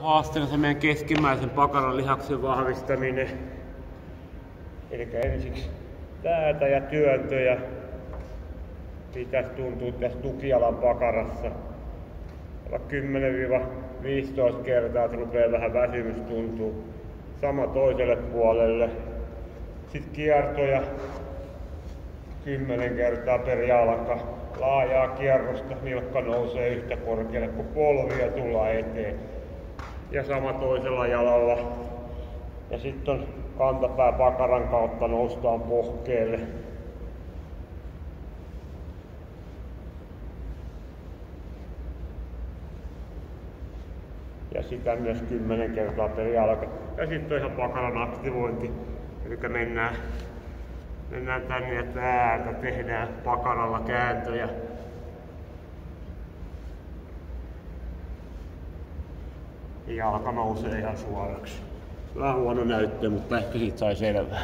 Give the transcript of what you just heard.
haasteena se meidän keskimmäisen pakaran lihaksen vahvistaminen. Eli ensiksi täältä ja työntö ja pitäisi tuntua tässä tukialan pakarassa. 10-15 kertaa, että rupeaa vähän väsymys tuntuu. Sama toiselle puolelle. Sitten kiertoja 10 kertaa per jalka. Laajaa kierrosta, nilkka nousee yhtä korkealle kuin polvia tullaan eteen. Ja sama toisella jalalla. Ja sitten on kantapää pakaran kautta noustaan pohkeelle. Ja sitä myös 10 kertaa per jalka. Ja sitten on ihan pakaran aktivointi. Eli mennään tänne ja täältä tehdään pakaralla kääntöjä. Jalka nousee ihan suoraksi. Vähän huono näyttö, mutta ehkä siitä sai selvää.